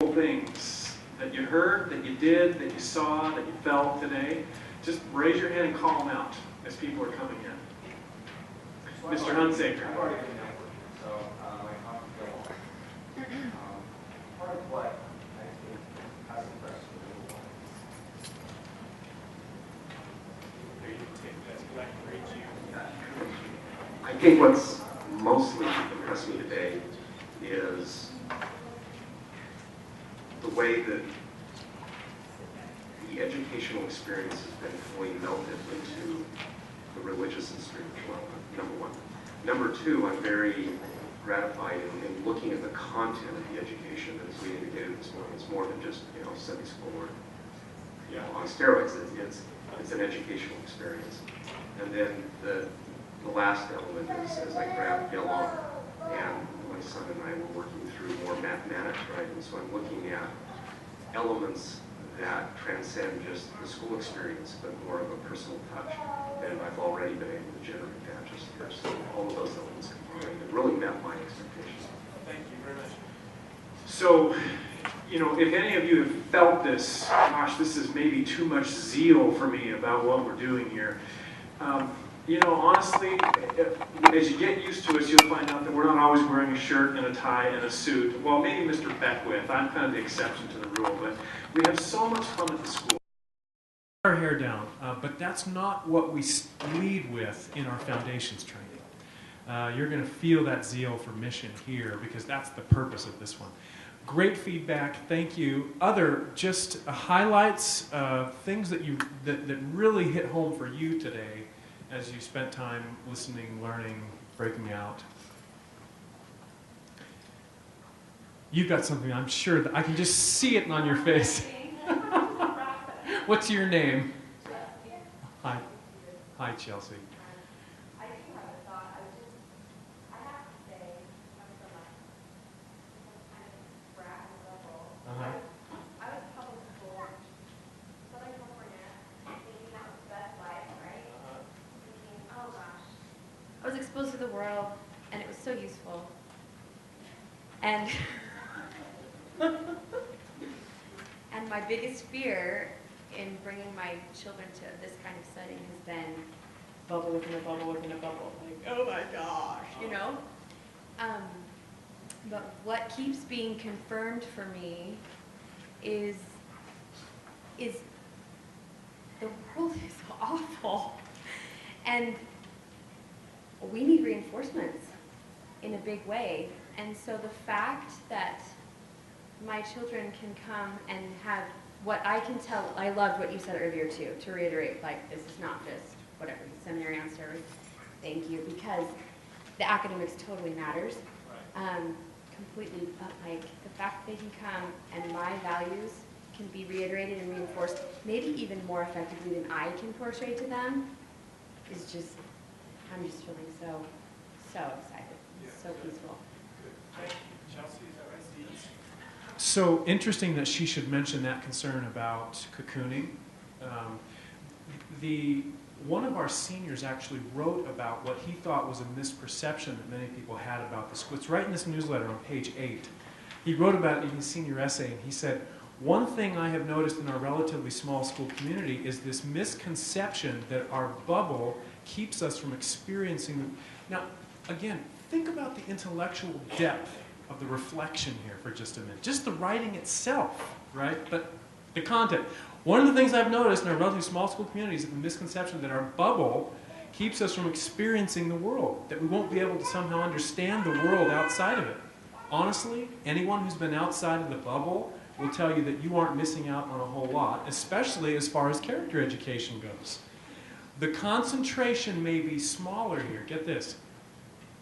meaningful things that you heard, that you did, that you saw, that you felt today, just raise your hand and call them out as people are coming in. Mr. Hunsaker. I've already been networking, so my comments go on. Part of what I think has impressed me. I think what's mostly impressed me today is the way that the educational experience has been fully melted into the religious and spiritual element, number one. Number two, I'm very gratified in looking at the content of the education. As we indicated this morning, it's more than just Sunday school or on steroids. It's an educational experience. And then the last element is, as I grabbed along, and my son and I were working through more mathematics, right? And so I'm looking at elements that transcend just the school experience, but more of a personal touch. And I've already been able to generate that just here. So all of those elements combined, it really met my expectations. Thank you very much. So, if any of you have felt this, gosh, this is maybe too much zeal for me about what we're doing here. Honestly, as you get used to us, you'll find out that we're not always wearing a shirt and a tie and a suit. Well, maybe Mr. Beckwith. I'm kind of the exception to the rule, but we have so much fun at the school. Our hair down, but that's not what we lead with in our foundations training. You're going to feel that zeal for mission here because that's the purpose of this one. Great feedback, thank you. Other just highlights, things that really hit home for you today as you spent time listening, learning, breaking out. You've got something, I'm sure, that I can just see it on your face. What's your name? Hi. Hi, Chelsea. I do have a thought. I have to say, I'm from a kind of brat level. I was public school, Southern California, thinking that was the best life, right? Thinking, oh gosh. I was exposed to the world, and it was so useful. And and my biggest fear in bringing my children to this kind of setting has been bubble within a bubble within a bubble. Like, oh my gosh, But what keeps being confirmed for me is the world is awful. And we need reinforcements in a big way. And so the fact that my children can come and have what I can tell, I loved what you said earlier too, to reiterate, like, this is not just whatever, seminary on steroids. Thank you, because the academics totally matters, completely, but like, the fact that they can come and my values can be reiterated and reinforced, maybe even more effectively than I can portray to them, is just, I'm just feeling so excited, so peaceful. Thank you. Chelsea, is that right? So interesting that she should mention that concern about cocooning. One of our seniors actually wrote about what he thought was a misperception that many people had about the school. It's right in this newsletter on page 8. He wrote about it in his senior essay, and he said, one thing I have noticed in our relatively small school community is this misconception that our bubble keeps us from experiencing. Now, again, think about the intellectual depth of the reflection here for just a minute. Just the writing itself, right? But the content. One of the things I've noticed in our relatively small school communities is the misconception that our bubble keeps us from experiencing the world, that we won't be able to somehow understand the world outside of it. Honestly, anyone who's been outside of the bubble will tell you that you aren't missing out on a whole lot, especially as far as character education goes. The concentration may be smaller here, get this,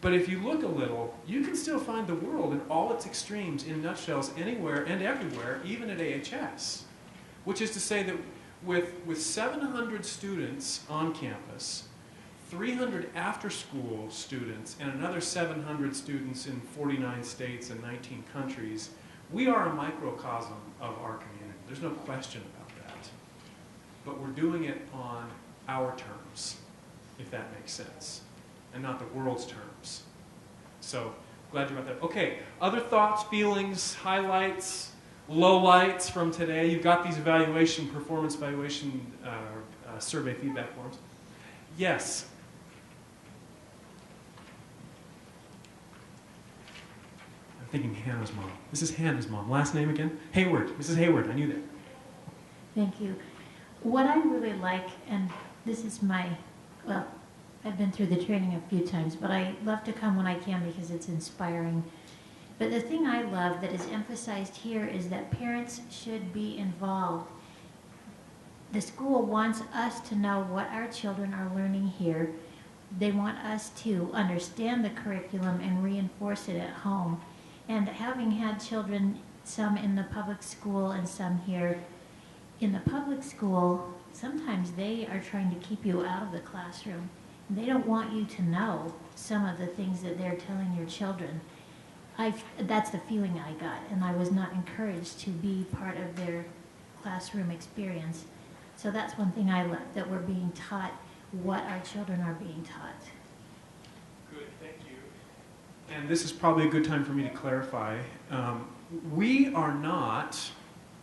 but if you look a little, you can still find the world in all its extremes in nutshells anywhere and everywhere, even at AHS. Which is to say that with 700 students on campus, 300 after-school students, and another 700 students in 49 states and 19 countries, we are a microcosm of our community. There's no question about that. But we're doing it on our terms, if that makes sense, and not the world's terms. So, glad you brought that up. Okay, other thoughts, feelings, highlights, lowlights from today. You've got these performance evaluation survey feedback forms. Yes. I'm thinking Hannah's mom. This is Hannah's mom. Last name again? Hayward. Mrs. Hayward. I knew that. Thank you. What I really like, and this is well, I've been through the training a few times, but I love to come when I can because it's inspiring. But the thing I love that is emphasized here is that parents should be involved. The school wants us to know what our children are learning here. They want us to understand the curriculum and reinforce it at home. And having had children, some in the public school and some here, in the public school, sometimes they are trying to keep you out of the classroom. They don't want you to know some of the things that they're telling your children. That's the feeling I got, and I was not encouraged to be part of their classroom experience. So that's one thing I love, that we're being taught what our children are being taught. Good, thank you. And this is probably a good time for me to clarify. We are not,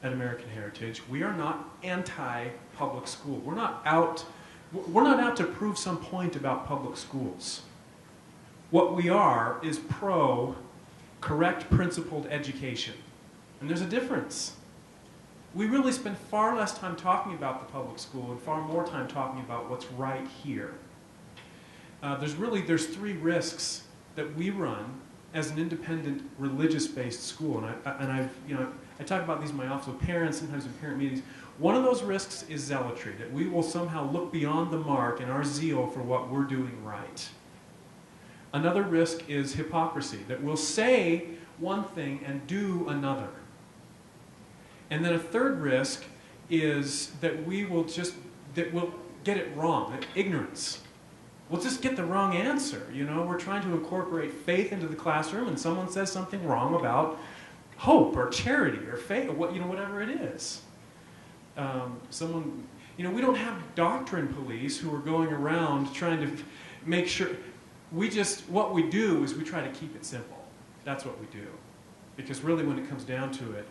at American Heritage, we are not anti-public school. We're not out to prove some point about public schools. What we are is pro-correct principled education. And there's a difference. We really spend far less time talking about the public school and far more time talking about what's right here. There's three risks that we run as an independent religious-based school, I talk about these in my office with parents, sometimes in parent meetings. One of those risks is zealotry, that we will somehow look beyond the mark in our zeal for what we're doing right. Another risk is hypocrisy, that we'll say one thing and do another. And then a third risk is that we'll get it wrong, that ignorance. We'll just get the wrong answer. We're trying to incorporate faith into the classroom, and someone says something wrong about hope or charity or faith, or whatever it is. We don't have doctrine police who are going around trying to make sure. What we do is we try to keep it simple. That's what we do. Because really when it comes down to it,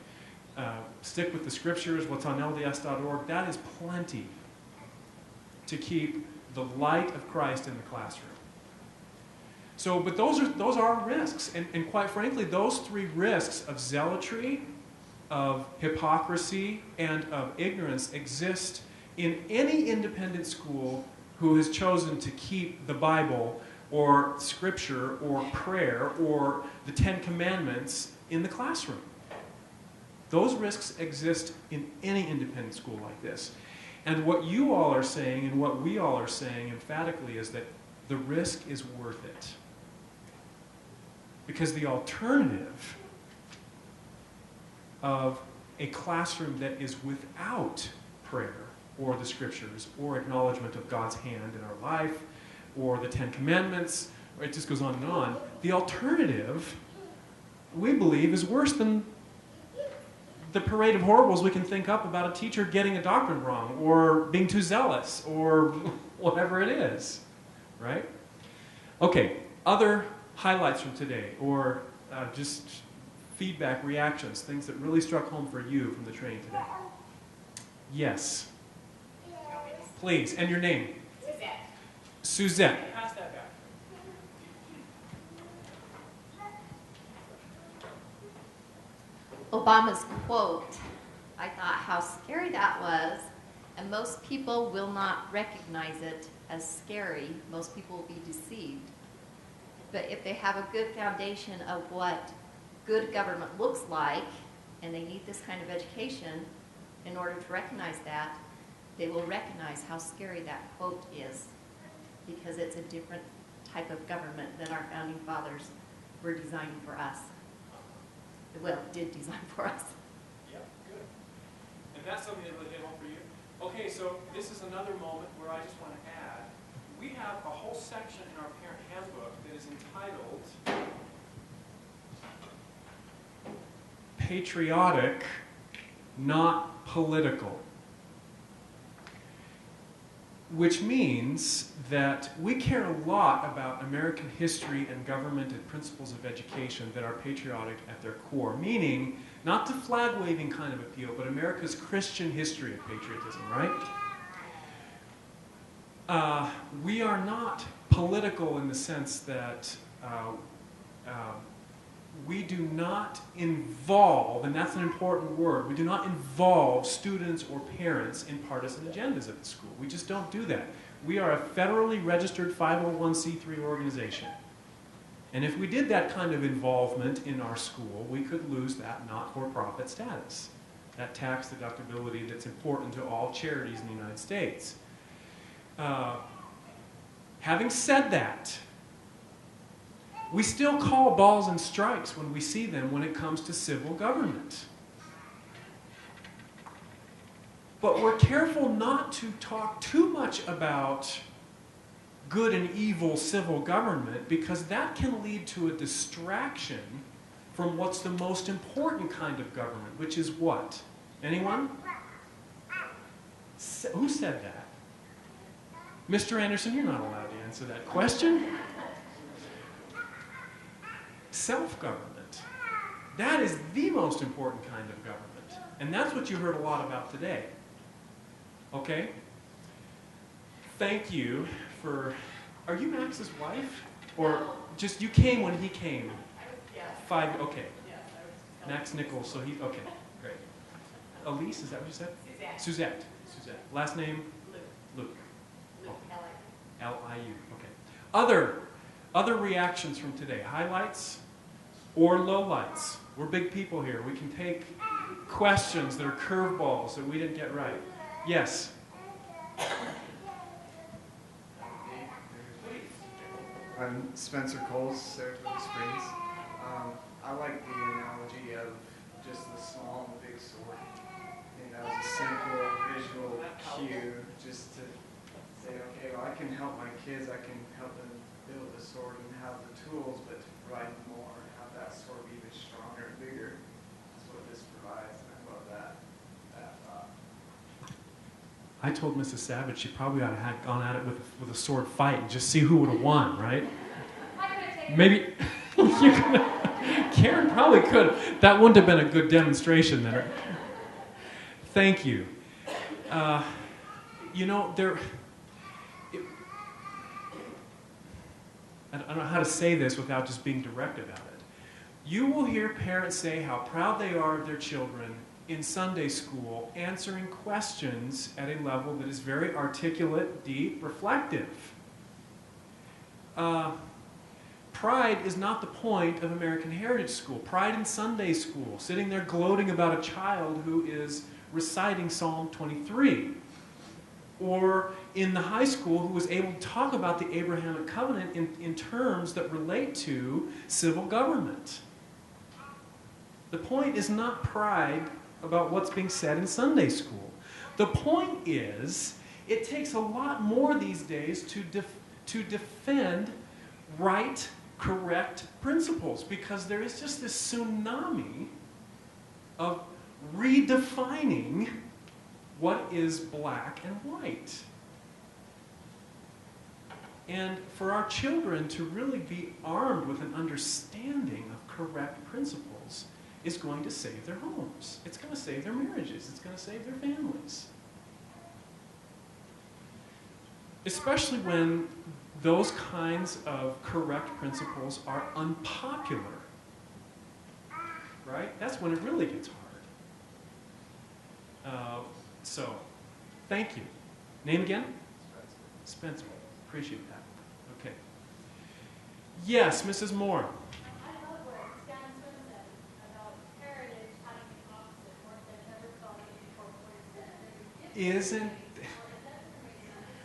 stick with the scriptures, what's on LDS.org, that is plenty to keep the light of Christ in the classroom. So, but those are risks, and quite frankly, those three risks of zealotry, of hypocrisy, and of ignorance exist in any independent school who has chosen to keep the Bible or Scripture or prayer or the Ten Commandments in the classroom. Those risks exist in any independent school like this. And what you all are saying and what we all are saying emphatically is that the risk is worth it. Because the alternative of a classroom that is without prayer or the scriptures or acknowledgement of God's hand in our life or the Ten Commandments, or it just goes on and on, the alternative, we believe, is worse than the parade of horribles we can think up about a teacher getting a doctrine wrong or being too zealous or whatever it is, right? Okay, other highlights from today or just feedback, reactions, things that really struck home for you from the training today. Yes. Please, and your name? Suzette. Suzette. Pass that back. Obama's quote, I thought how scary that was, and most people will not recognize it as scary. Most people will be deceived. But if they have a good foundation of what good government looks like, and they need this kind of education in order to recognize that, they will recognize how scary that quote is, because it's a different type of government than our founding fathers were designing for us. Well, did design for us. Yeah, good. And that's something that really hit home for you. Okay, so this is another moment where I just want to add, we have a whole section in our parent handbook that is entitled Patriotic, Not Political. which means that we care a lot about American history and government and principles of education that are patriotic at their core, meaning not the flag-waving kind of appeal, but America's Christian history of patriotism, right? We are not political in the sense that we do not involve, and that's an important word, we do not involve students or parents in partisan agendas at the school. We just don't do that. We are a federally registered 501c3 organization. And if we did that kind of involvement in our school, we could lose that not-for-profit status, that tax deductibility that's important to all charities in the United States. Having said that, we still call balls and strikes when we see them when it comes to civil government. But we're careful not to talk too much about good and evil civil government, because that can lead to a distraction from what's the most important kind of government, which is what? Anyone? Who said that? Mr. Anderson, you're not allowed to answer that question. Self-government. That is the most important kind of government. And that's what you heard a lot about today. Okay? Thank you for... Are you Max's wife? Or just you came when he came? Yes. Okay. Yes, I was Max Nichols, so he... Okay, great. Elise, is that what you said? Suzette. Suzette. Last name? Luke. Luke. L-I. L-I-U. Okay. Other reactions from today. Highlights or lowlights. We're big people here. We can take questions that are curveballs that we didn't get right. Yes? I'm Spencer Coles, Saratoga Springs. I like the analogy of just the small and the big sword. I think that was a simple visual cue just to say, okay, well, I can help my kids, I can help them build the sword and have the tools, but to provide more, have that sword be even stronger and bigger. That's what this provides, and I love that thought. I told Mrs. Savage she probably ought to have gone at it with a sword fight and just see who would have won, right? Maybe you could. Karen probably could. That wouldn't have been a good demonstration there. Thank you. You know, I don't know how to say this without just being direct about it. You will hear parents say how proud they are of their children in Sunday school, answering questions at a level that is very articulate, deep, reflective. Pride is not the point of American Heritage School. Pride in Sunday school, sitting there gloating about a child who is reciting Psalm 23. Or in the high school, who was able to talk about the Abrahamic covenant in terms that relate to civil government. The point is not pride about what's being said in Sunday school. The point is, it takes a lot more these days to defend right, correct principles, because there is just this tsunami of redefining what is black and white. And for our children to really be armed with an understanding of correct principles is going to save their homes. It's going to save their marriages. It's going to save their families. Especially when those kinds of correct principles are unpopular. Right? That's when it really gets hard. So, thank you. Name again? Spencer. Appreciate that. Okay. Yes, Mrs. Moore. I love what Stan Swin said about heritage having the opposite, or that never thought of it before, what it said. Isn't... It's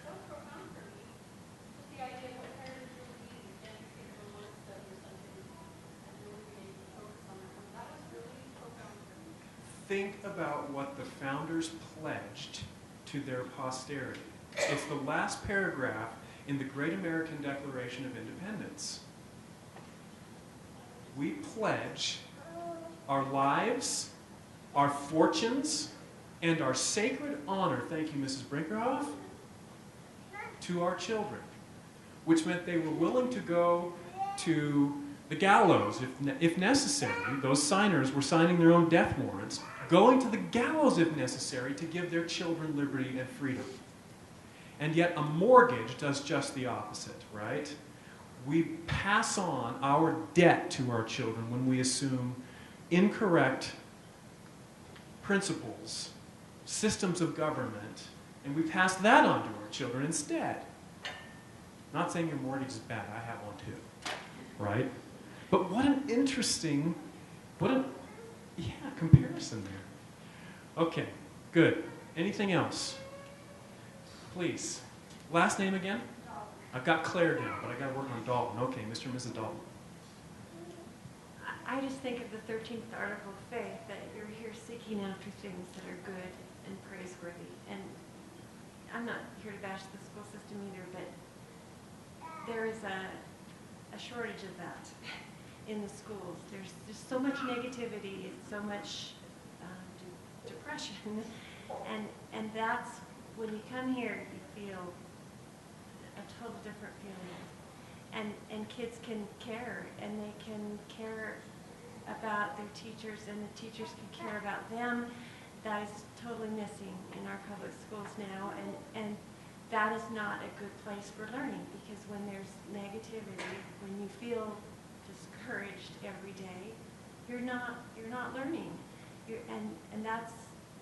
so profound for me. Just the idea of what heritage really means, getting people to work study or something, and really being able to focus on that. That was really profound for me. Think about what the founders pledged to their posterity. It's the last paragraph in the Great American Declaration of Independence. We pledge our lives, our fortunes, and our sacred honor, thank you, Mrs. Brinkerhoff, to our children, which meant they were willing to go to the gallows if necessary. Those signers were signing their own death warrants, going to the gallows if necessary to give their children liberty and freedom. And yet a mortgage does just the opposite, right? We pass on our debt to our children when we assume incorrect principles, systems of government, and we pass that on to our children instead. Not saying your mortgage is bad, I have one too, right? But what an interesting, comparison there. Okay, good. Anything else? Please. Last name again? I've got Claire down, but I got to work on Dalton. Okay, Mr. and Mrs. Dalton. I just think of the 13th article of faith, that you're here seeking after things that are good and praiseworthy. And I'm not here to bash the school system either, but there is a shortage of that in the schools. There's just so much negativity, so much depression, and that's when you come here, you feel a total different feeling. And kids can care, and they can care about their teachers, and the teachers can care about them. That is totally missing in our public schools now, and that is not a good place for learning, because when there's negativity, when you feel discouraged every day, you're not learning. And that's,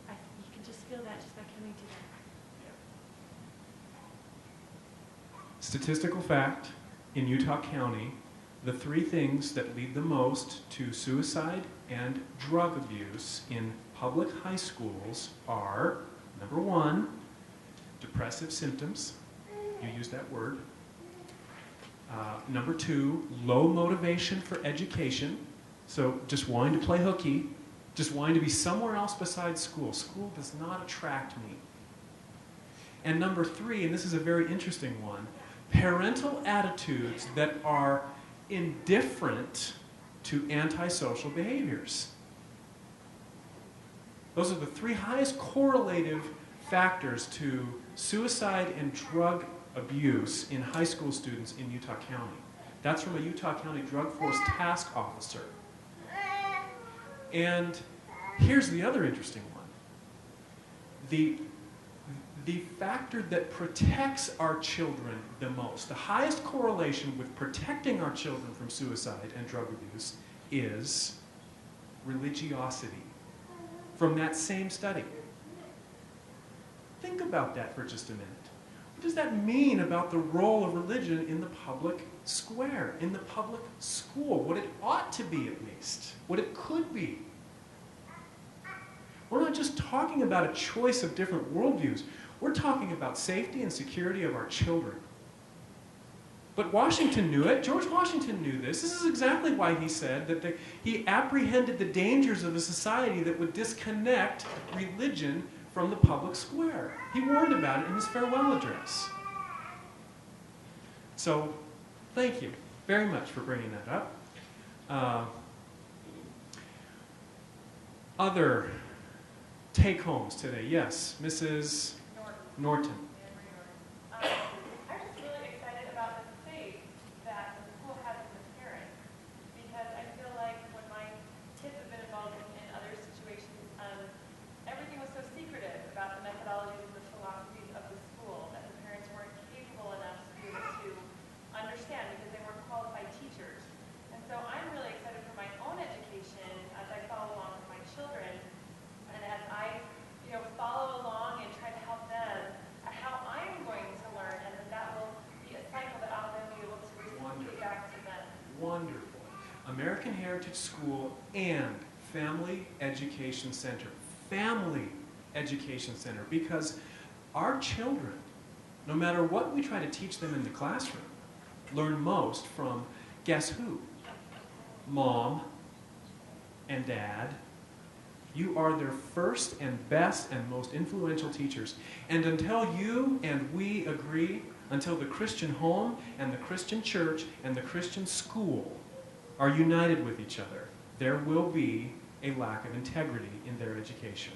you can just feel that just by coming to that. Statistical fact, in Utah County, the three things that lead the most to suicide and drug abuse in public high schools are, number one, depressive symptoms. You use that word. Number two, low motivation for education. So just wanting to play hooky, just wanting to be somewhere else besides school. School does not attract me. And number three, and this is a very interesting one, parental attitudes that are indifferent to antisocial behaviors. Those are the three highest correlative factors to suicide and drug abuse in high school students in Utah County. That's from a Utah County Drug Force Task Officer. And here's the other interesting one. The factor that protects our children the most, the highest correlation with protecting our children from suicide and drug abuse, is religiosity. From that same study. Think about that for just a minute. What does that mean about the role of religion in the public square, in the public school? What it ought to be, at least. What it could be. We're not just talking about a choice of different worldviews. We're talking about safety and security of our children. But Washington knew it. George Washington knew this. This is exactly why he said that he apprehended the dangers of a society that would disconnect religion from the public square. He warned about it in his farewell address. So, thank you very much for bringing that up. Other take-homes today. Yes, Mrs. Norton. I'm just really excited about the faith that the school has in the parents, because I feel like when my kids have been involved in other situations, everything was so secretive about the methodologies and the philosophies of the school that the parents weren't capable enough to be able to understand, because they weren't qualified teachers. And so I'm really excited for my own education as I follow along with my children, and as I follow along and try to help them at how I'm going to learn, and then that will be a cycle that I'll then be able to reciprocate back to them. Wonderful. American Heritage School and Family Education Center. Family Education Center. Because our children, no matter what we try to teach them in the classroom, learn most from, guess who? Mom and Dad. You are their first and best and most influential teachers. And until you and we agree, until the Christian home and the Christian church and the Christian school are united with each other, there will be a lack of integrity in their education.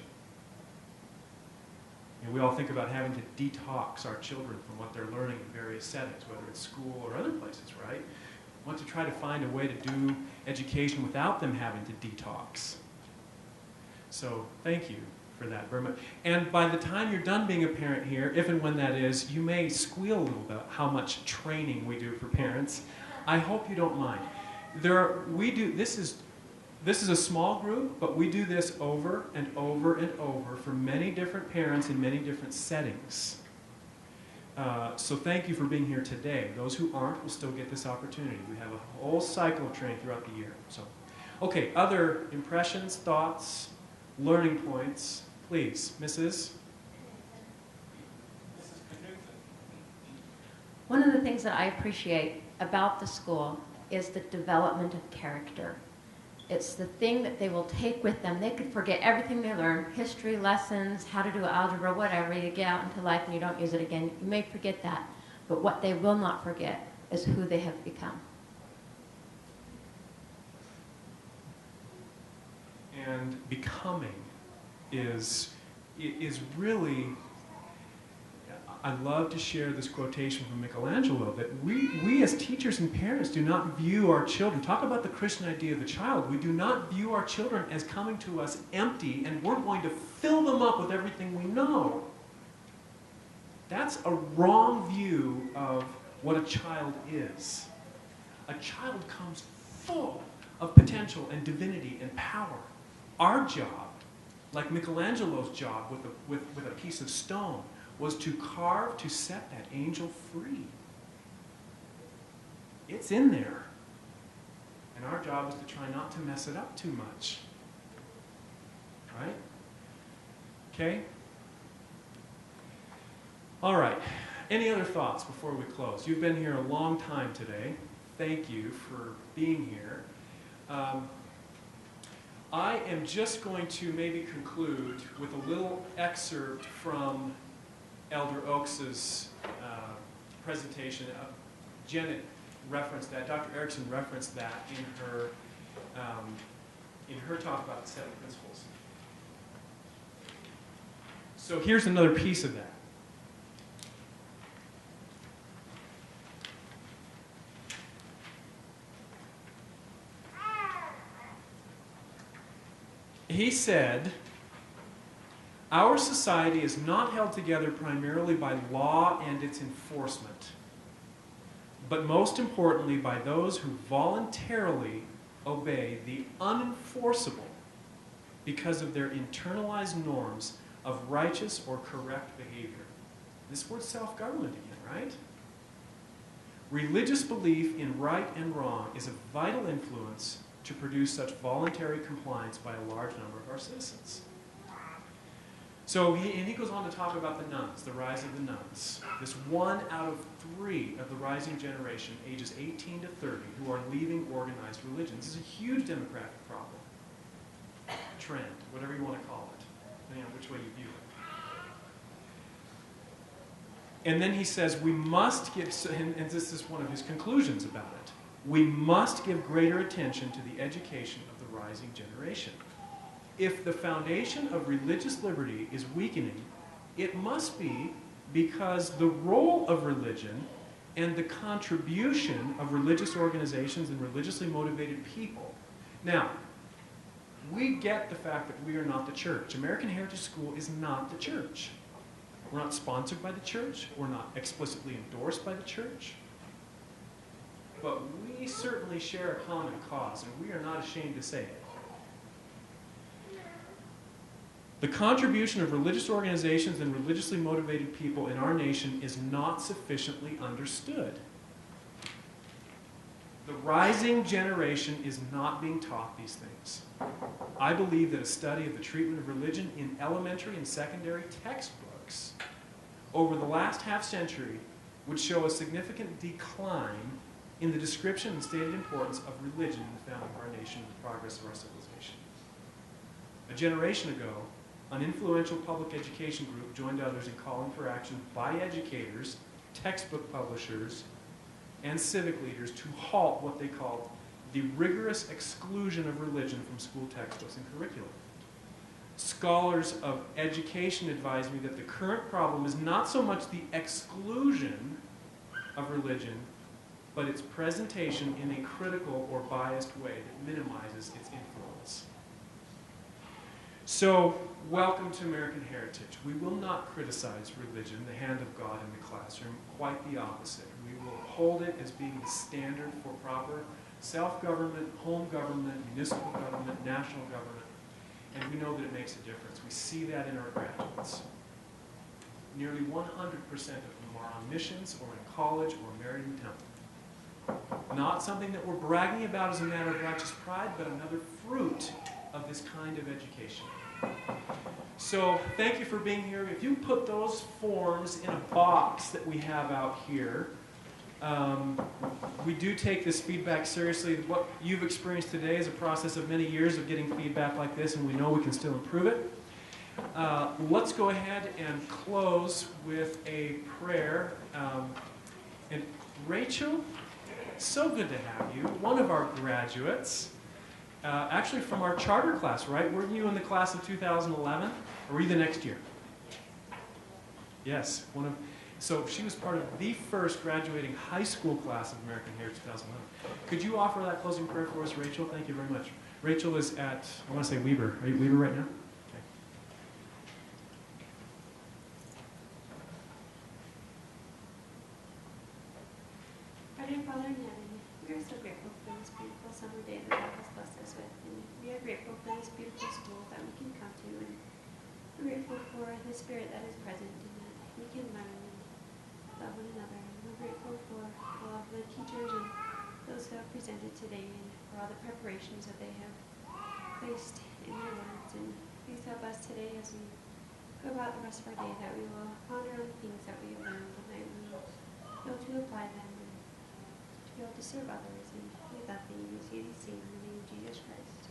We all think about having to detox our children from what they're learning in various settings, whether it's school or other places, right? We want to try to find a way to do education without them having to detox. So thank you for that very much. And by the time you're done being a parent here, if and when that is, you may squeal a little bit how much training we do for parents. I hope you don't mind. This is a small group, but we do this over and over and over for many different parents in many different settings. So thank you for being here today. Those who aren't will still get this opportunity. We have a whole cycle of training throughout the year. So, okay, other impressions, thoughts, learning points, please. Mrs.? One of the things that I appreciate about the school is the development of character. It's the thing that they will take with them. They could forget everything they learned, history lessons, how to do algebra, whatever. You get out into life and you don't use it again. You may forget that. But what they will not forget is who they have become. And becoming is really, I love to share this quotation from Michelangelo, that we as teachers and parents do not view our children, talk about the Christian idea of the child, we do not view our children as coming to us empty and we're going to fill them up with everything we know. That's a wrong view of what a child is. A child comes full of potential and divinity and power. Our job, like Michelangelo's job with a piece of stone, was to carve, to set that angel free. It's in there. And our job is to try not to mess it up too much. Right? Okay? All right. Any other thoughts before we close? You've been here a long time today. Thank you for being here. I am just going to maybe conclude with a little excerpt from Elder Oakes's presentation. Janet referenced that. Dr. Erickson referenced that in her talk about the 7 principles. So here's another piece of that. He said, "Our society is not held together primarily by law and its enforcement, but most importantly by those who voluntarily obey the unenforceable because of their internalized norms of righteous or correct behavior." This word self-government again, right? Religious belief in right and wrong is a vital influence to produce such voluntary compliance by a large number of our citizens. So he goes on to talk about the nuns, the rise of the nuns. This 1 out of 3 of the rising generation, ages 18 to 30, who are leaving organized religion. This is a huge demographic problem. Trend, whatever you want to call it, depending on which way you view it. And then he says we must give, and this is one of his conclusions about it, we must give greater attention to the education of the rising generation. If the foundation of religious liberty is weakening, it must be because the role of religion and the contribution of religious organizations and religiously motivated people. Now, we get the fact that we are not the church. American Heritage School is not the church. We're not sponsored by the church. We're not explicitly endorsed by the church. But we certainly share a common cause, and we are not ashamed to say it. The contribution of religious organizations and religiously motivated people in our nation is not sufficiently understood. The rising generation is not being taught these things. I believe that a study of the treatment of religion in elementary and secondary textbooks over the last half-century would show a significant decline in the description and stated importance of religion in the founding of our nation and the progress of our civilization. A generation ago, an influential public education group joined others in calling for action by educators, textbook publishers, and civic leaders to halt what they called the rigorous exclusion of religion from school textbooks and curriculum. Scholars of education advise me that the current problem is not so much the exclusion of religion, but its presentation in a critical or biased way that minimizes its influence. So, welcome to American Heritage. We will not criticize religion, the hand of God in the classroom, quite the opposite. We will hold it as being the standard for proper self-government, home government, municipal government, national government, and we know that it makes a difference. We see that in our graduates. Nearly 100% of them are on missions or in college or married in temple. Not something that we're bragging about as a matter of righteous pride, but another fruit of this kind of education. So thank you for being here. If you put those forms in a box that we have out here, we do take this feedback seriously. What you've experienced today is a process of many years of getting feedback like this, and we know we can still improve it. Let's go ahead and close with a prayer. And Rachel, so good to have you, one of our graduates. Actually from our charter class, right? Weren't you in the class of 2011? Or were you the next year? Yes. So she was part of the first graduating high school class of American Heritage 2011. Could you offer that closing prayer for us, Rachel? Thank you very much. Rachel is at, I want to say Weber. Are you at Weber right now? Okay. Our dear Father in heaven, we are so grateful for this beautiful summer day that God has blessed us with. And we are grateful for this beautiful school that we can come to. And we're grateful for the spirit that is present and that we can learn and love one another. And we're grateful for all of the teachers and those who have presented today and for all the preparations that they have placed in their words. And please help us today as we go about the rest of our day that we will ponder on the things that we have learned and that we will be able to apply them and to be able to serve others. And we love thee. We see these things in the name of Jesus Christ.